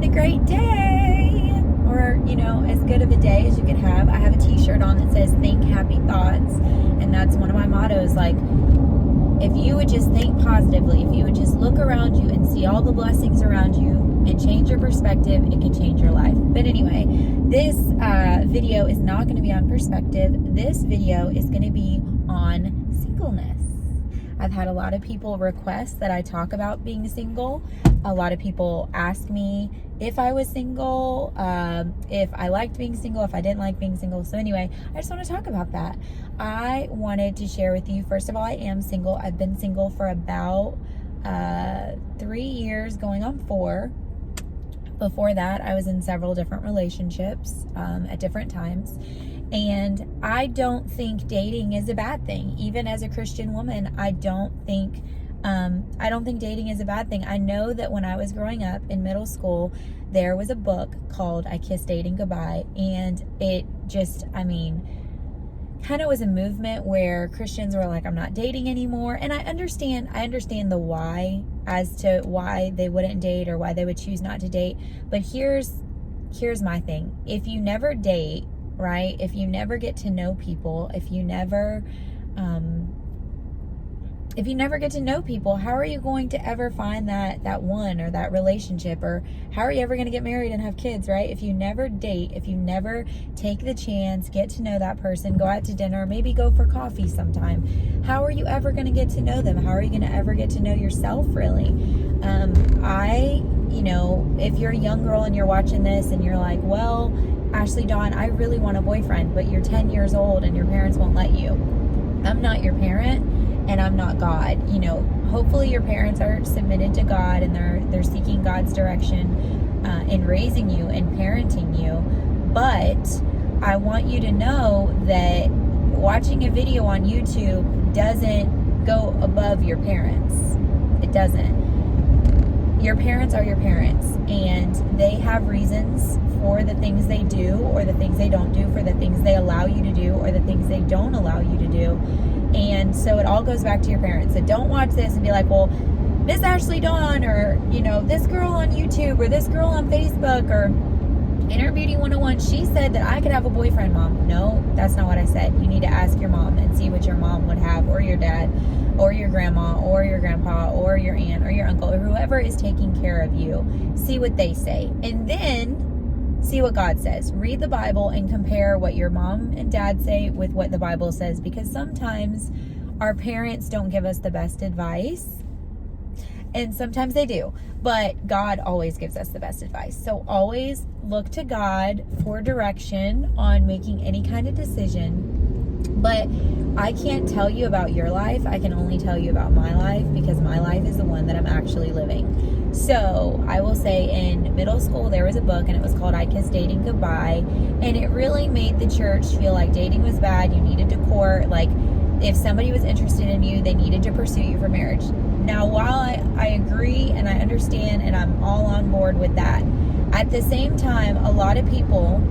a great day, or, as good of a day as you can have. I have a t-shirt on that says think happy thoughts, and that's one of my mottos. Like, if you would just think positively, if you would just look around you and see all the blessings around you and change your perspective, it can change your life. But anyway, this video is not going to be on perspective. This video is going to be on singleness. I've had a lot of people request that I talk about being single. A lot of people ask me if I was single, if I liked being single, if I didn't like being single. So anyway, I just want to talk about that. I wanted to share with you, first of all, I am single. I've been single for about 3 years, going on 4. Before that, I was in several different relationships at different times. And I don't think dating is a bad thing. Even as a Christian woman, I don't think dating is a bad thing. I know that when I was growing up in middle school, there was a book called I Kissed Dating Goodbye. And it just, kind of was a movement where Christians were like, I'm not dating anymore. And I understand the why, as to why they wouldn't date or why they would choose not to date. But here's my thing. If you never date, right? If you never get to know people, if you never get to know people, how are you going to ever find that one or that relationship? Or how are you ever going to get married and have kids, right? If you never date, if you never take the chance, get to know that person, go out to dinner, maybe go for coffee sometime, how are you ever going to get to know them? How are you going to ever get to know yourself, really? If you're a young girl and you're watching this and you're like, well, Ashleydawn, I really want a boyfriend, but you're 10 years old and your parents won't let you. I'm not your parent and I'm not God. Hopefully your parents are submitted to God and they're seeking God's direction in raising you and parenting you. But I want you to know that watching a video on YouTube doesn't go above your parents. It doesn't. Your parents are your parents, and they have reasons for the things they do or the things they don't do, for the things they allow you to do or the things they don't allow you to do. And so it all goes back to your parents. So don't watch this and be like, well, Miss Ashleydawn, or, this girl on YouTube or this girl on Facebook or Inner Beauty 101, she said that I could have a boyfriend, Mom. No, that's not what I said. You need to ask your mom and see what your mom would have, or your dad, or your grandma, or your grandpa, or your aunt, or your uncle, or whoever is taking care of you. See what they say. And then see what God says. Read the Bible and compare what your mom and dad say with what the Bible says, because sometimes our parents don't give us the best advice. And sometimes they do, but God always gives us the best advice. So always look to God for direction on making any kind of decision. But I can't tell you about your life. I can only tell you about my life, because my life is the one that I'm actually living. So I will say, in middle school, there was a book and it was called I Kissed Dating Goodbye. And it really made the church feel like dating was bad. You needed to court. Like, if somebody was interested in you, they needed to pursue you for marriage. Now, while I agree and I understand and I'm all on board with that, at the same time, a lot of people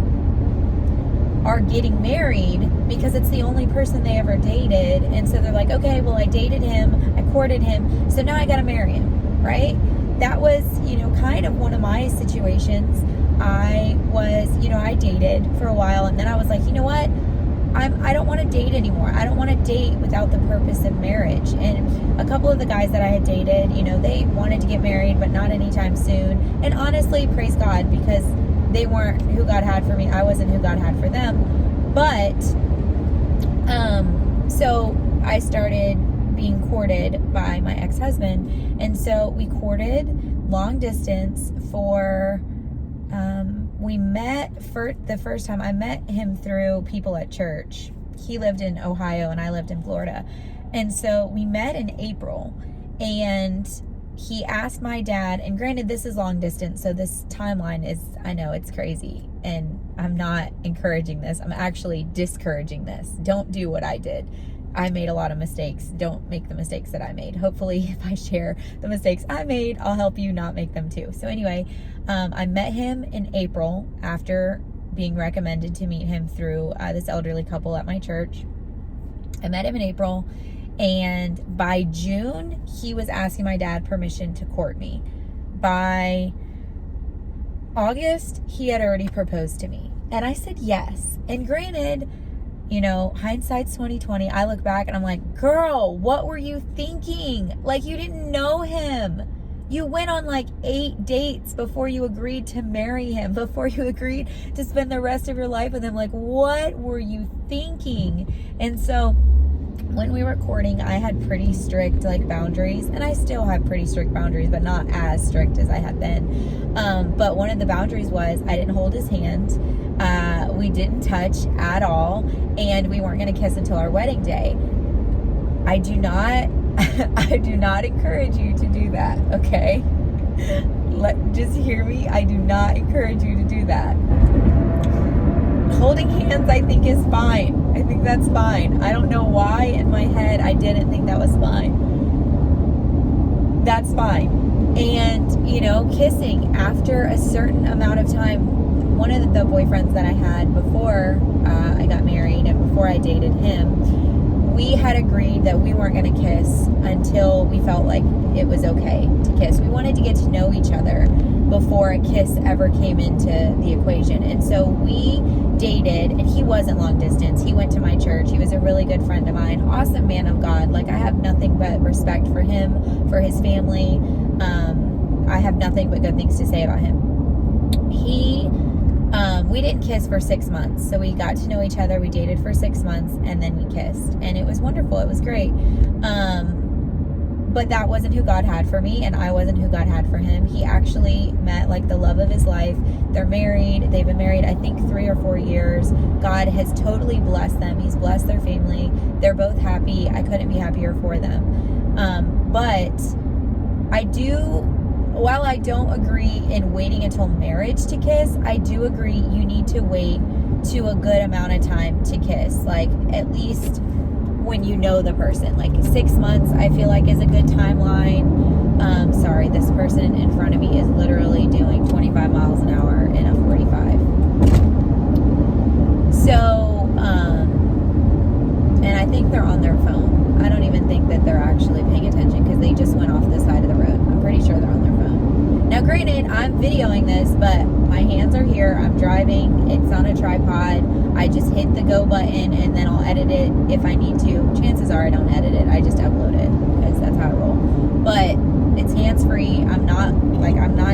are getting married because it's the only person they ever dated. And so they're like, okay, well, I dated him, I courted him, so now I gotta marry him, right? That was, kind of one of my situations. I dated for a while, and then I was like, you know what? I don't want to date anymore. I don't want to date without the purpose of marriage. And a couple of the guys that I had dated, they wanted to get married, but not anytime soon. And honestly, praise God, because they weren't who God had for me. I wasn't who God had for them. But, so I started being courted by my ex-husband. And so we courted long distance for, we met for the first time. I met him through people at church. He lived in Ohio and I lived in Florida. And so we met in April, and he asked my dad, and granted, this is long distance, so this timeline is, I know it's crazy, and I'm not encouraging this. I'm actually discouraging this. Don't do what I did. I made a lot of mistakes. Don't make the mistakes that I made. Hopefully, if I share the mistakes I made, I'll help you not make them too. So anyway, I met him in April after being recommended to meet him through this elderly couple at my church. I met him in April, and by June, he was asking my dad permission to court me. By August, he had already proposed to me. And I said yes. And granted, you know, hindsight's 2020. I look back and I'm like, girl, what were you thinking? Like, you didn't know him. You went on like 8 dates before you agreed to marry him, before you agreed to spend the rest of your life with him. Like, what were you thinking? And so when we were courting, I had pretty strict like boundaries, and I still have pretty strict boundaries, but not as strict as I had been. But one of the boundaries was I didn't hold his hand. We didn't touch at all, and we weren't going to kiss until our wedding day. I do not encourage you to do that, okay? Just hear me. I do not encourage you to do that. Holding hands, I think, is fine. I think that's fine. I don't know why in my head I didn't think that was fine. That's fine. And, you know, kissing after a certain amount of time. One of the boyfriends that I had before I got married and before I dated him, we had agreed that we weren't going to kiss until we felt like it was okay to kiss. We wanted to get to know each other before a kiss ever came into the equation. And so we dated, and he wasn't long distance. He went to my church. He was a really good friend of mine. Awesome man of God. Like, I have nothing but respect for him, for his family. I have nothing but good things to say about him. We didn't kiss for 6 months. So we got to know each other. We dated for 6 months, and then we kissed. And it was wonderful. It was great. But that wasn't who God had for me, and I wasn't who God had for him. He actually met like the love of his life. They're married. They've been married, I think, 3 or 4 years. God has totally blessed them. He's blessed their family. They're both happy. I couldn't be happier for them. But I do, while I don't agree in waiting until marriage to kiss, I do agree you need to wait to a good amount of time to kiss. Like, at least when you know the person. Like 6 months, I feel like, is a good timeline. Sorry, this person in front of me is literally doing 25 miles an hour in a 45. So, and I think they're on their phone. I don't even think that they're actually paying attention because they just went off the side of the road. I'm pretty sure they're on their phone. Now, granted, I'm videoing this, but my hands are here. I'm driving. It's on a tripod. I just hit the go button, and then I'll edit it if I need to. Chances are I don't edit it. I just upload it because that's how I roll. But it's hands-free. I'm not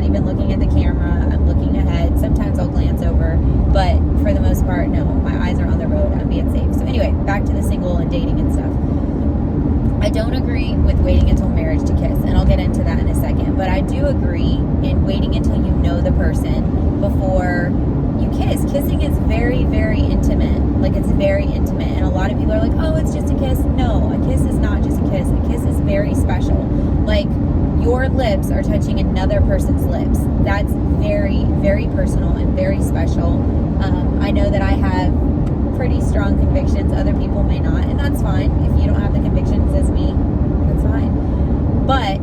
even looking at the camera. I'm looking ahead. Sometimes I'll glance over, but for the most part, no. My eyes are on the road. I'm being safe. So anyway, back to the single and dating and stuff. I don't agree with waiting until marriage to kiss, and I'll get into that in a second. But I do agree in waiting until you know the person before you kiss. Kissing is very, very intimate. Like, it's very intimate. And a lot of people are like, oh, it's just a kiss. No, a kiss is not just a kiss. A kiss is very special. Like, your lips are touching another person's lips. That's very, very personal and very special. I know that I have pretty strong convictions. Other people may not, and that's fine. If you don't have the convictions as me, that's fine. But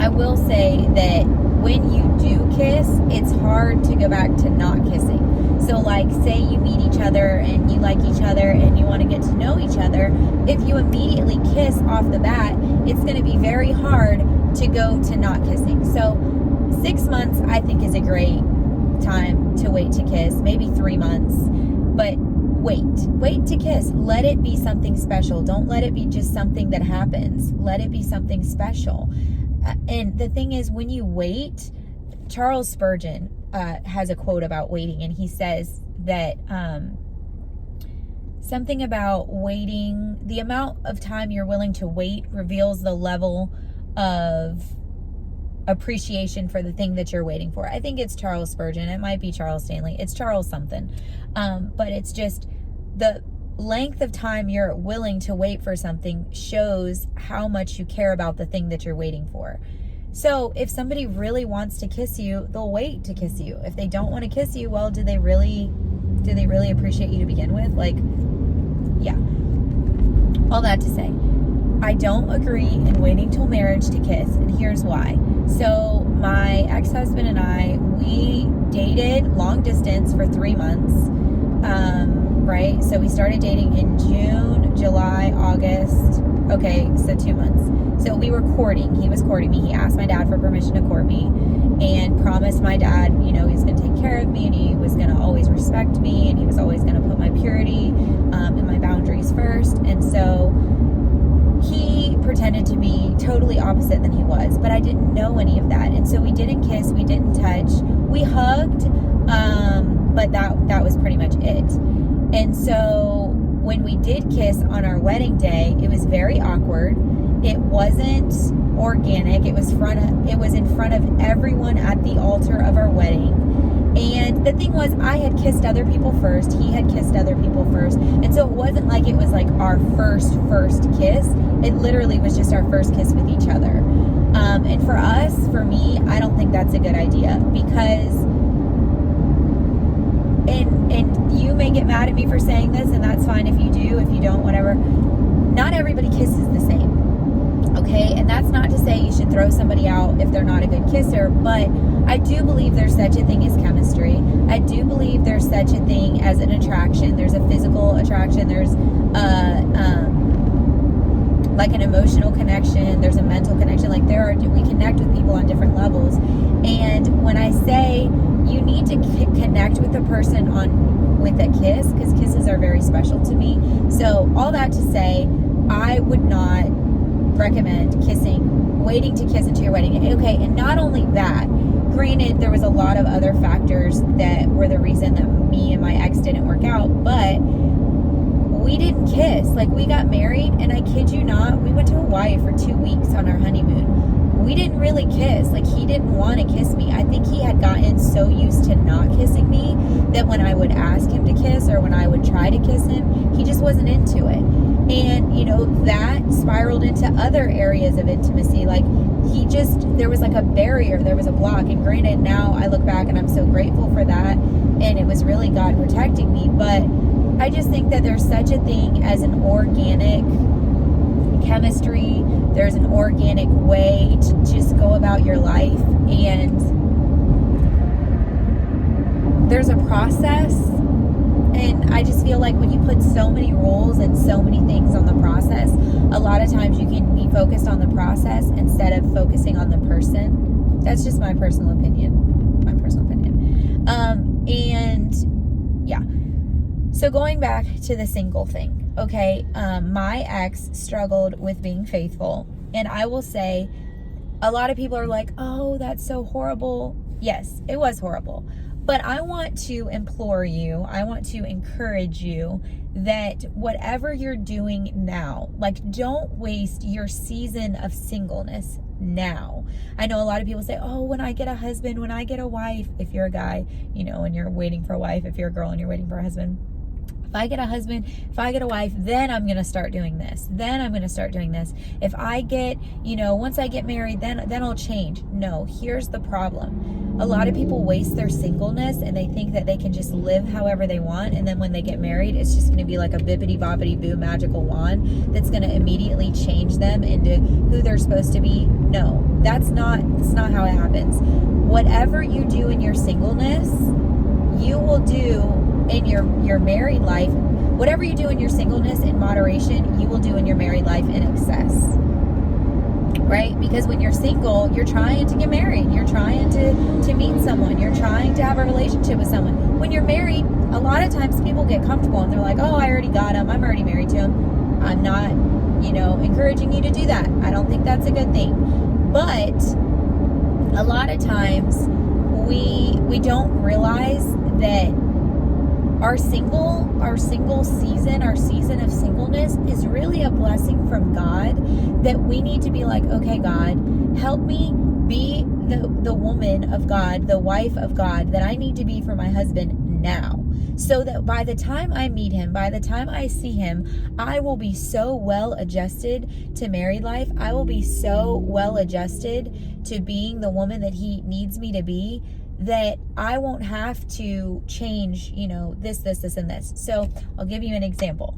I will say that when you do kiss, it's hard to go back to not kissing. So, like, say you meet each other and you like each other and you want to get to know each other. If you immediately kiss off the bat, it's going to be very hard to go to not kissing. So 6 months, I think, is a great time to wait to kiss. Maybe 3 months. But wait to kiss. Let it be something special. Don't let it be just something that happens. Let it be something special. And the thing is, when you wait, Charles Spurgeon has a quote about waiting, and he says that something about waiting, the amount of time you're willing to wait reveals the level of appreciation for the thing that you're waiting for. I think it's Charles Spurgeon. It might be Charles Stanley. It's Charles something. But it's just the length of time you're willing to wait for something shows how much you care about the thing that you're waiting for. So if somebody really wants to kiss you, they'll wait to kiss you. If they don't want to kiss you, well, do they really appreciate you to begin with? Like, yeah. All that to say, I don't agree in waiting till marriage to kiss, and here's why. So my ex-husband and I, we dated long distance for 3 months. Right? So we started dating in June, July, August. Okay, so 2 months. So we were courting. He was courting me. He asked my dad for permission to court me and promised my dad, he was going to take care of me and he was going to always respect me and he was always going to put my purity and my boundaries first. And so he pretended to be totally opposite than he was, but I didn't know any of that. And so we didn't kiss, we didn't touch, we hugged, but that was pretty much it. And so when we did kiss on our wedding day, it was very awkward. It wasn't organic. It was in front of everyone at the altar of our wedding. And the thing was, I had kissed other people first. He had kissed other people first. And so it wasn't like it was like our first kiss. It literally was just our first kiss with each other. And for me, I don't think that's a good idea because, and you may get mad at me for saying this, and that's fine if you do, if you don't, whatever. Not everybody kisses the same. Okay, and that's not to say you should throw somebody out if they're not a good kisser, but I do believe there's such a thing as chemistry. I do believe there's such a thing as an attraction. There's a physical attraction. There's like an emotional connection. There's a mental connection. Like we connect with people on different levels. And when I say you need to connect with the person with a kiss, because kisses are very special to me. So all that to say, I would not recommend waiting to kiss into your wedding. Okay, and not only that, granted, there was a lot of other factors that were the reason that me and my ex didn't work out, but we didn't kiss. Like, we got married, and I kid you not, we went to Hawaii for 2 weeks on our honeymoon. We didn't really kiss. Like, he didn't want to kiss me. I think he had gotten so used to not kissing me that when I would ask him to kiss or when I would try to kiss him, he just wasn't into it. And, that spiraled into other areas of intimacy. Like, there was like a barrier, there was a block. And granted, now I look back and I'm so grateful for that. And it was really God protecting me. But I just think that there's such a thing as an organic chemistry. There's an organic way to just go about your life. And there's a process. And I just feel like when you put so many rules and so many things on the process, a lot of times you can be focused on the process instead of focusing on the person. That's just my personal opinion. And yeah. So going back to the single thing, okay, my ex struggled with being faithful. And I will say, a lot of people are like, oh, that's so horrible. Yes, it was horrible. But I want to implore you, I want to encourage you that whatever you're doing now, like, don't waste your season of singleness now. I know a lot of people say, oh, when I get a husband, when I get a wife, if you're a guy, and you're waiting for a wife, if you're a girl and you're waiting for a husband, if I get a husband, if I get a wife, then I'm going to start doing this. Then I'm going to start doing this. If I get, once I get married, then I'll change. No, here's the problem. A lot of people waste their singleness and they think that they can just live however they want. And then when they get married, it's just going to be like a bippity boppity boo magical wand that's going to immediately change them into who they're supposed to be. No, that's not how it happens. Whatever you do in your singleness, you will do in your married life. Whatever you do in your singleness in moderation, you will do in your married life in excess. Right? Because when you're single, you're trying to get married. You're trying to meet someone. You're trying to have a relationship with someone. When you're married, a lot of times people get comfortable and they're like, oh, I already got him. I'm already married to him. I'm not, encouraging you to do that. I don't think that's a good thing. But a lot of times we don't realize that our single season, our season of singleness is really a blessing from God, that we need to be like, okay, God, help me be the woman of God, the wife of God that I need to be for my husband now. So that by the time I meet him, by the time I see him, I will be so well adjusted to married life. I will be so well adjusted to being the woman that he needs me to be, that I won't have to change, this, and this. So I'll give you an example.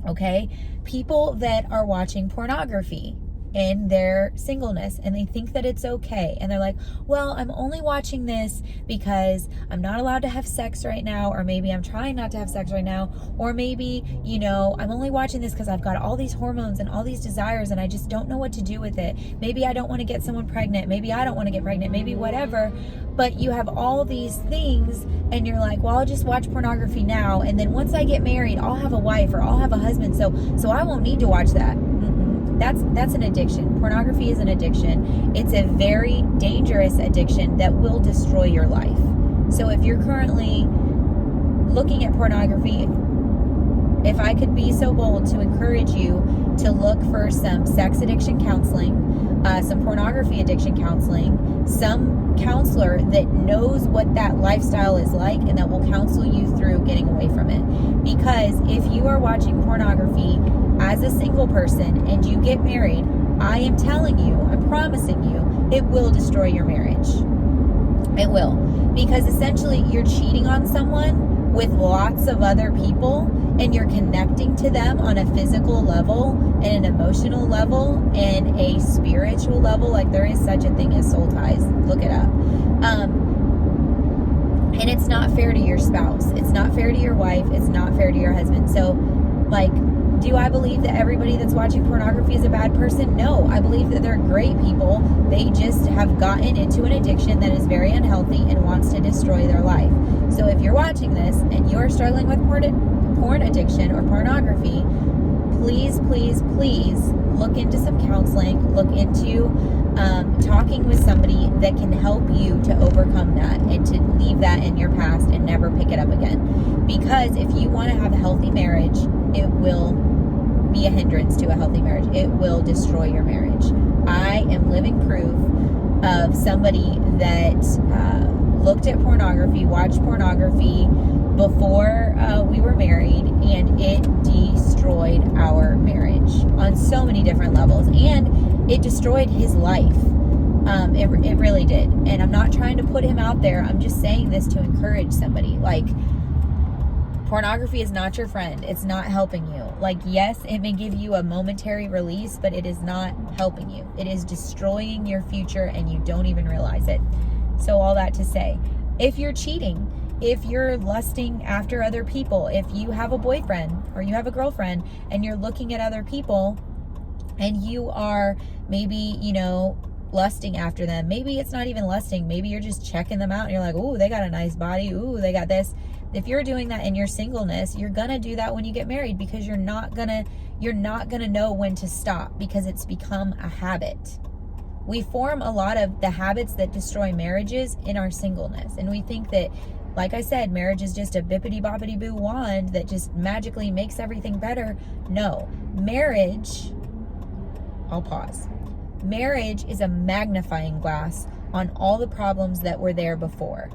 Okay. People that are watching pornography, in their singleness, and they think that it's okay. And they're like, well, I'm only watching this because I'm not allowed to have sex right now, or maybe I'm trying not to have sex right now, or maybe, I'm only watching this because I've got all these hormones and all these desires and I just don't know what to do with it. Maybe I don't want to get someone pregnant. Maybe I don't want to get pregnant. Maybe whatever. But you have all these things and you're like, well, I'll just watch pornography now, and then once I get married, I'll have a wife or I'll have a husband, so I won't need to watch that. That's an addiction. Pornography is an addiction. It's a very dangerous addiction that will destroy your life. So if you're currently looking at pornography, if I could be so bold to encourage you to look for some sex addiction counseling, some pornography addiction counseling, some counselor that knows what that lifestyle is like and that will counsel you through getting away from it. Because if you are watching pornography as a single person and you get married, I am telling you, I'm promising you, it will destroy your marriage. It will. Because essentially you're cheating on someone with lots of other people, and you're connecting to them on a physical level and an emotional level and a spiritual level. Like, there is such a thing as soul ties. Look it up. And it's not fair to your spouse. It's not fair to your wife. It's not fair to your husband. So, do I believe that everybody that's watching pornography is a bad person? No, I believe that they're great people. They just have gotten into an addiction that is very unhealthy and wants to destroy their life. So if you're watching this and you're struggling with porn addiction or pornography, please, please, please look into some counseling. Look into talking with somebody that can help you to overcome that and to leave that in your past and never pick it up again. Because if you want to have a healthy marriage, it will be a hindrance to a healthy marriage. It will destroy your marriage. I am living proof of somebody that looked at pornography, watched pornography before we were married, and it destroyed our marriage on so many different levels, and it destroyed his life. It really did. And I'm not trying to put him out there. I'm just saying this to encourage somebody. Pornography is not your friend. It's not helping you. Yes, it may give you a momentary release, but it is not helping you. It is destroying your future, and you don't even realize it. So all that to say, if you're cheating, if you're lusting after other people, if you have a boyfriend or you have a girlfriend and you're looking at other people and you are maybe, lusting after them. Maybe it's not even lusting. Maybe you're just checking them out and you're like, ooh, they got a nice body. Ooh, they got this. If you're doing that in your singleness, you're going to do that when you get married, because you're not going to know when to stop, because it's become a habit. We form a lot of the habits that destroy marriages in our singleness. And we think that, like I said, marriage is just a bippity-boppity-boo wand that just magically makes everything better. No. I'll pause. Marriage is a magnifying glass on all the problems that were there before.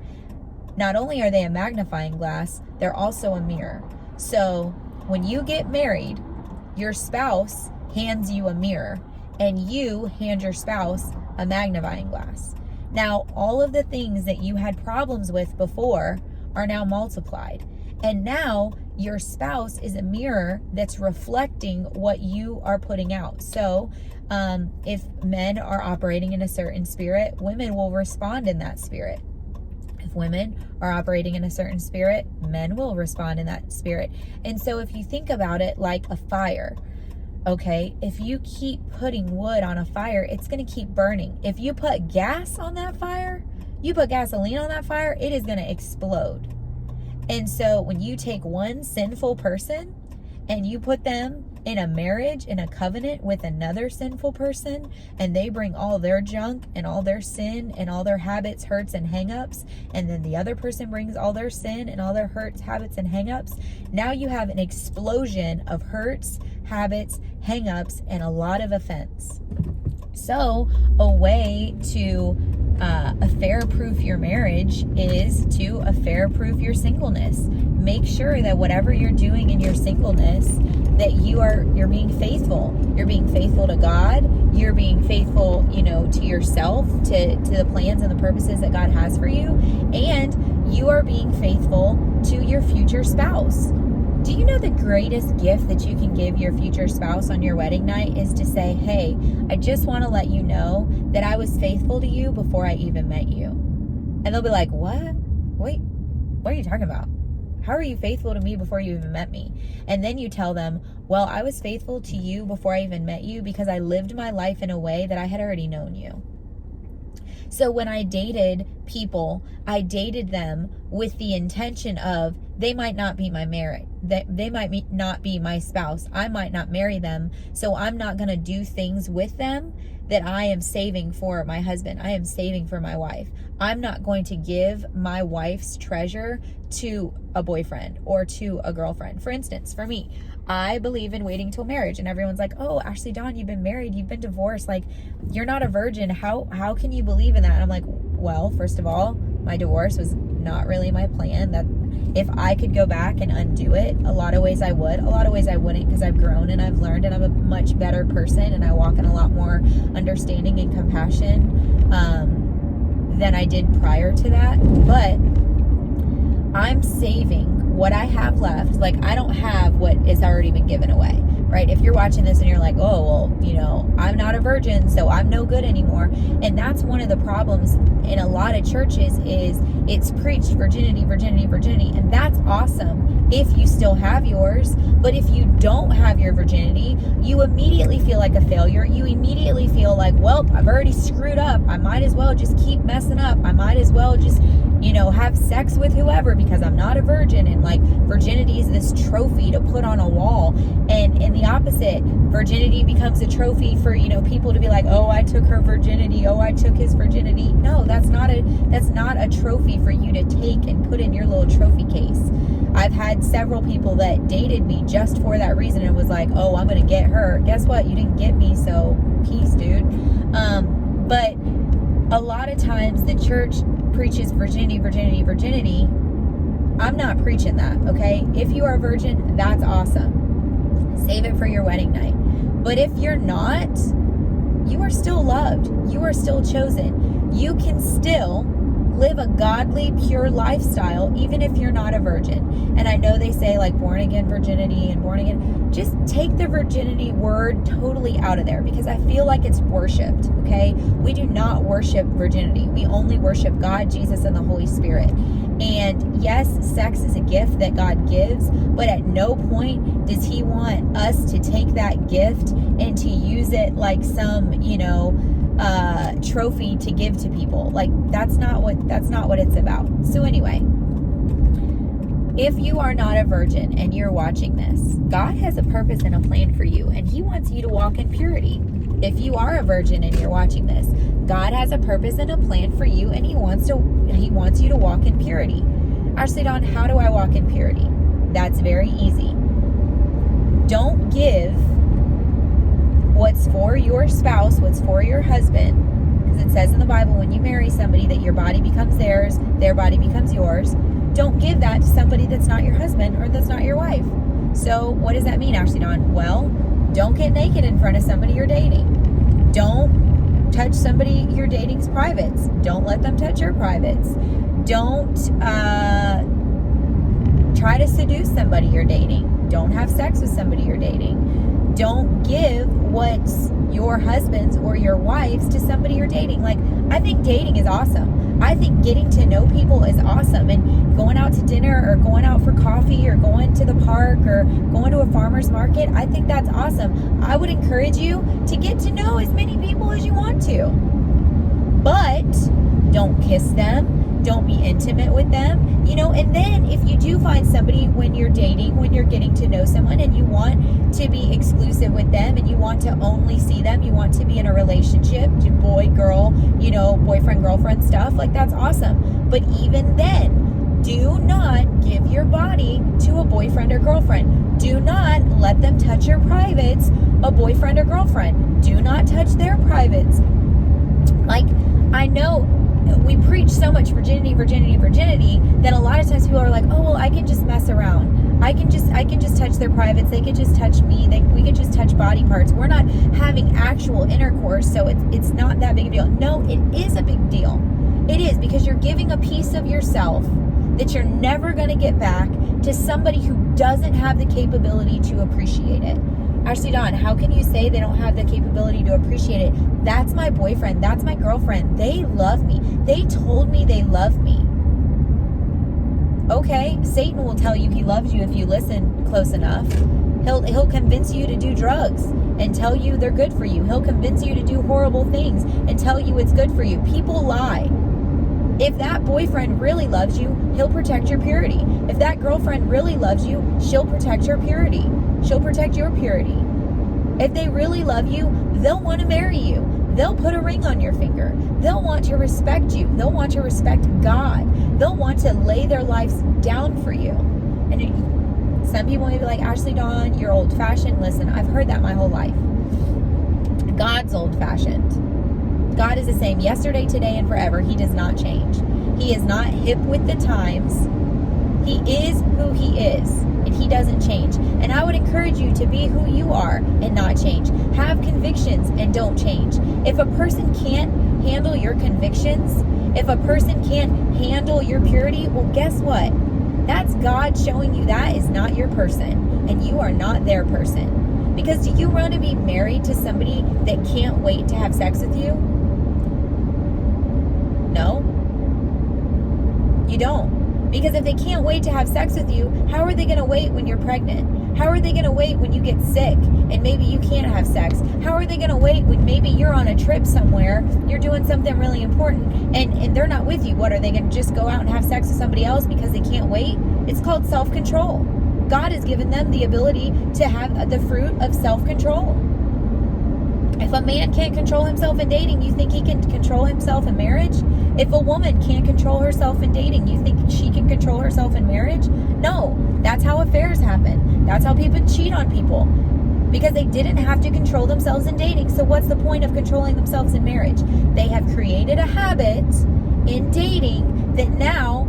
Not only are they a magnifying glass, they're also a mirror. So when you get married, your spouse hands you a mirror, and you hand your spouse a magnifying glass. Now, all of the things that you had problems with before are now multiplied. And now your spouse is a mirror that's reflecting what you are putting out. So if men are operating in a certain spirit, women will respond in that spirit. If women are operating in a certain spirit, men will respond in that spirit. And so if you think about it like a fire, okay, if you keep putting wood on a fire, it's going to keep burning. If you put gas on that fire, you put gasoline on that fire, it is going to explode. And so when you take one sinful person and you put them in a marriage, in a covenant with another sinful person, and they bring all their junk and all their sin and all their habits, hurts, and hang-ups, and then the other person brings all their sin and all their hurts, habits, and hang-ups, now you have an explosion of hurts, habits, hang-ups, and a lot of offense. So a way to affair-proof your marriage is to affair-proof your singleness. Make sure that whatever you're doing in your singleness, that you're being faithful. You're being faithful to God. You're being faithful, to yourself, to the plans and the purposes that God has for you. And you are being faithful to your future spouse. Do you know the greatest gift that you can give your future spouse on your wedding night is to say, hey, I just want to let you know that I was faithful to you before I even met you. And they'll be like, what? Wait, what are you talking about? How are you faithful to me before you even met me? And then you tell them, well, I was faithful to you before I even met you because I lived my life in a way that I had already known you. So when I dated people, I dated them with the intention of they might not be my marriage. They might not be my spouse. I might not marry them. So I'm not going to do things with them that I am saving for my husband. I am saving for my wife. I'm not going to give my wife's treasure to a boyfriend or to a girlfriend. For instance, for me, I believe in waiting till marriage, and everyone's like, oh, Ashleydawn, you've been married, you've been divorced, like, you're not a virgin. How can you believe in that? And I'm like, well, first of all, my divorce was not really my plan. That if I could go back and undo it, a lot of ways I would, a lot of ways I wouldn't, because I've grown and I've learned and I'm a much better person and I walk in a lot more understanding and compassion than I did prior to that. But I'm saving what I have left. Like, I don't have what has already been given away, right? If you're watching this and you're like, oh, well, you know, I'm not a virgin, so I'm no good anymore. And that's one of the problems in a lot of churches is it's preached virginity, virginity, virginity. And that's awesome if you still have yours. But if you don't have your virginity, you immediately feel like a failure. You immediately feel like, well, I've already screwed up. I might as well just keep messing up. I might as well just, you know, have sex with whoever because I'm not a virgin. And like, virginity is this trophy to put on a wall. And in the opposite, virginity becomes a trophy for, you know, people to be like, oh, I took her virginity. Oh, I took his virginity. No, that's not a trophy for you to take and put in your little trophy case. I've had several people that dated me just for that reason and was like, oh, I'm going to get her. Guess what? You didn't get me, so peace, dude. But a lot of times the church preaches virginity, virginity, virginity. I'm not preaching that, okay? If you are a virgin, that's awesome. Save it for your wedding night. But if you're not, you are still loved. You are still chosen. You can still live a godly, pure lifestyle, even if you're not a virgin. And I know they say like born again virginity and born again. Just take the virginity word totally out of there because I feel like it's worshipped, okay? We do not worship virginity. We only worship God, Jesus, and the Holy Spirit. And yes, sex is a gift that God gives, but at no point does He want us to take that gift and to use it like some, you know, trophy to give to people. Like, that's not what it's about. So anyway, if you are not a virgin and you're watching this, God has a purpose and a plan for you, and He wants you to walk in purity. If you are a virgin and you're watching this, God has a purpose and a plan for you, and He wants you to walk in purity. Ashleydawn, how do I walk in purity? That's very easy. Don't give what's for your spouse, what's for your husband, because it says in the Bible when you marry somebody that your body becomes theirs, their body becomes yours. Don't give that to somebody that's not your husband or that's not your wife. So what does that mean, Ashleydawn? Well, don't get naked in front of somebody you're dating. Don't touch somebody you're dating's privates. Don't let them touch your privates. Don't try to seduce somebody you're dating. Don't have sex with somebody you're dating. Don't give what's your husband's or your wife's to somebody you're dating. Like, I think dating is awesome. I think getting to know people is awesome. And going out to dinner or going out for coffee or going to the park or going to a farmer's market, I think that's awesome. I would encourage you to get to know as many people as you want to. But don't kiss them. Don't be intimate with them, you know. And then if you do find somebody when you're dating, when you're getting to know someone and you want to be exclusive with them and you want to only see them, you want to be in a relationship, boy, girl, you know, boyfriend, girlfriend stuff, like, that's awesome. But even then, do not give your body to a boyfriend or girlfriend. Do not let them touch your privates, a boyfriend or girlfriend. Do not touch their privates. Like, I know we preach so much virginity, virginity, virginity that a lot of times people are like, oh, well, I can just mess around. I can just touch their privates. They can just touch me. We can just touch body parts. We're not having actual intercourse, so it's not that big a deal. No, it is a big deal. It is, because you're giving a piece of yourself that you're never going to get back to somebody who doesn't have the capability to appreciate it. Ashleydawn, how can you say they don't have the capability to appreciate it? That's my boyfriend. That's my girlfriend. They love me. They told me they love me. Okay, Satan will tell you he loves you if you listen close enough. He'll convince you to do drugs and tell you they're good for you. He'll convince you to do horrible things and tell you it's good for you. People lie. If that boyfriend really loves you, he'll protect your purity. If that girlfriend really loves you, she'll protect your purity. She'll protect your purity. If they really love you, they'll want to marry you. They'll put a ring on your finger. They'll want to respect you. They'll want to respect God. They'll want to lay their lives down for you. And some people may be like, Ashleydawn, you're old-fashioned. Listen, I've heard that my whole life. God's old-fashioned. God is the same yesterday, today, and forever. He does not change. He is not hip with the times. He is who he is, and he doesn't change. And I would encourage you to be who you are and not change. Have convictions and don't change. If a person can't handle your convictions, if a person can't handle your purity, well, guess what? That's God showing you that is not your person, and you are not their person. Because do you want to be married to somebody that can't wait to have sex with you? No. You don't. Because if they can't wait to have sex with you, how are they going to wait when you're pregnant? How are they going to wait when you get sick and maybe you can't have sex? How are they going to wait when maybe you're on a trip somewhere, you're doing something really important, and they're not with you? What, are they going to just go out and have sex with somebody else because they can't wait? It's called self-control. God has given them the ability to have the fruit of self-control. If a man can't control himself in dating, you think he can control himself in marriage? If a woman can't control herself in dating, you think she can control herself in marriage? No. That's how affairs happen. That's how people cheat on people. Because they didn't have to control themselves in dating. So what's the point of controlling themselves in marriage? They have created a habit in dating that now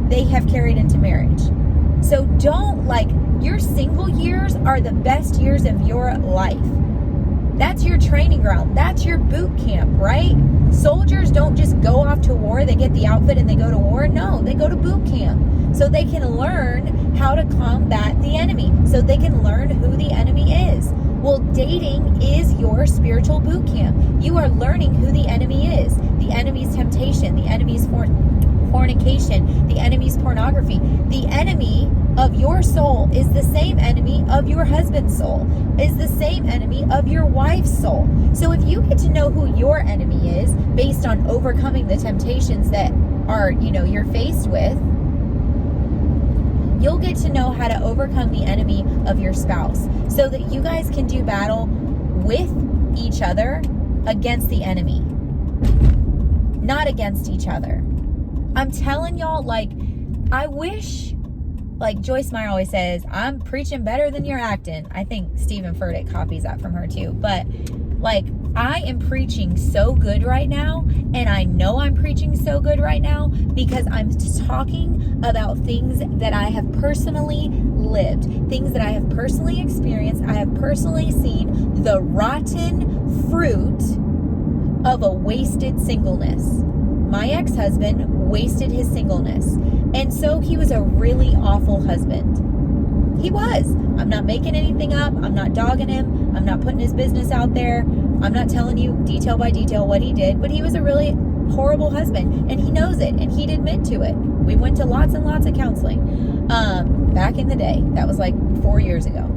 they have carried into marriage. So your single years are the best years of your life. That's your training ground. That's your boot camp, right? Soldiers don't just go off to war. They get the outfit and they go to war. No, they go to boot camp so they can learn how to combat the enemy, so they can learn who the enemy is. Well, dating is your spiritual boot camp. You are learning who the enemy is. The enemy's temptation, the enemy's fornication, the enemy's pornography. The enemy of your soul is the same enemy of your husband's soul, is the same enemy of your wife's soul. So if you get to know who your enemy is based on overcoming the temptations that are, you're faced with, you'll get to know how to overcome the enemy of your spouse so that you guys can do battle with each other against the enemy, not against each other. I'm telling y'all, I wish, Joyce Meyer always says, I'm preaching better than you're acting. I think Stephen Furtick copies that from her too. But I am preaching so good right now, and I know I'm preaching so good right now because I'm talking about things that I have personally lived, things that I have personally experienced. I have personally seen the rotten fruit of a wasted singleness. My ex-husband wasted his singleness, and so he was a really awful husband. He was. I'm not making anything up. I'm not dogging him. I'm not putting his business out there. I'm not telling you detail by detail what he did, but he was a really horrible husband, and he knows it, and he'd admit to it. We went to lots and lots of counseling back in the day. That was 4 years ago,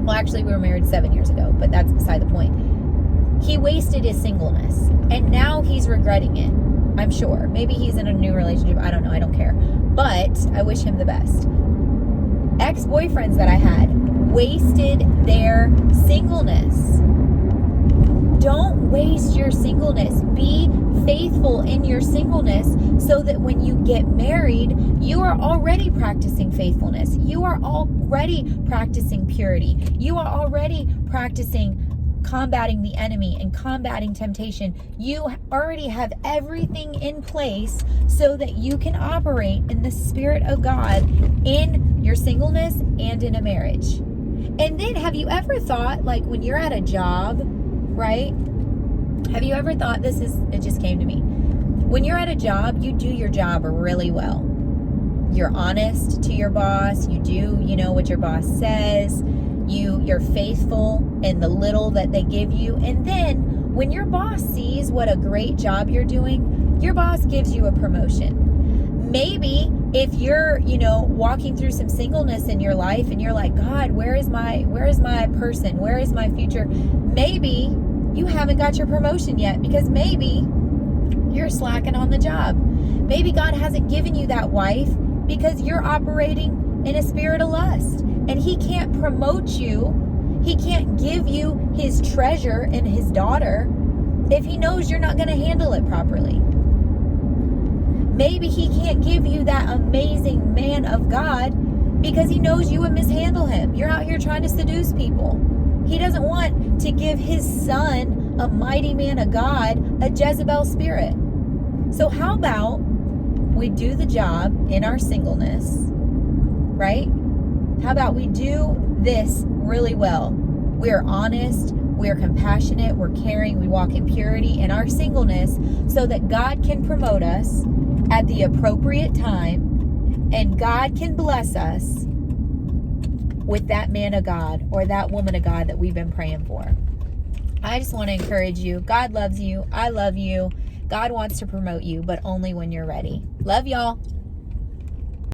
actually we were married 7 years ago, but that's beside the point. He wasted his singleness, and now he's regretting it. I'm sure. Maybe he's in a new relationship. I don't know. I don't care. But I wish him the best. Ex-boyfriends that I had wasted their singleness. Don't waste your singleness. Be faithful in your singleness so that when you get married, you are already practicing faithfulness. You are already practicing purity. You are already practicing combating the enemy and combating temptation. You already have everything in place so that you can operate in the Spirit of God in your singleness and in a marriage. And then have you ever thought, when you're at a job, right? Have you ever thought, it just came to me. When you're at a job, you do your job really well. You're honest to your boss. You do, what your boss says. You're faithful in the little that they give you. And then when your boss sees what a great job you're doing, your boss gives you a promotion. Maybe if you're, walking through some singleness in your life and you're like, God, where is my person? Where is my future? Maybe you haven't got your promotion yet because maybe you're slacking on the job. Maybe God hasn't given you that wife because you're operating in a spirit of lust, and he can't promote you. He can't give you his treasure and his daughter if he knows you're not going to handle it properly. Maybe he can't give you that amazing man of God because he knows you would mishandle him. You're out here trying to seduce people. He doesn't want to give his son, a mighty man of God, a Jezebel spirit. So how about we do the job in our singleness, right? How about we do this really well? We're honest, we're compassionate, we're caring, we walk in purity in our singleness so that God can promote us at the appropriate time and God can bless us with that man of God or that woman of God that we've been praying for. I just want to encourage you. God loves you. I love you. God wants to promote you, but only when you're ready. Love y'all.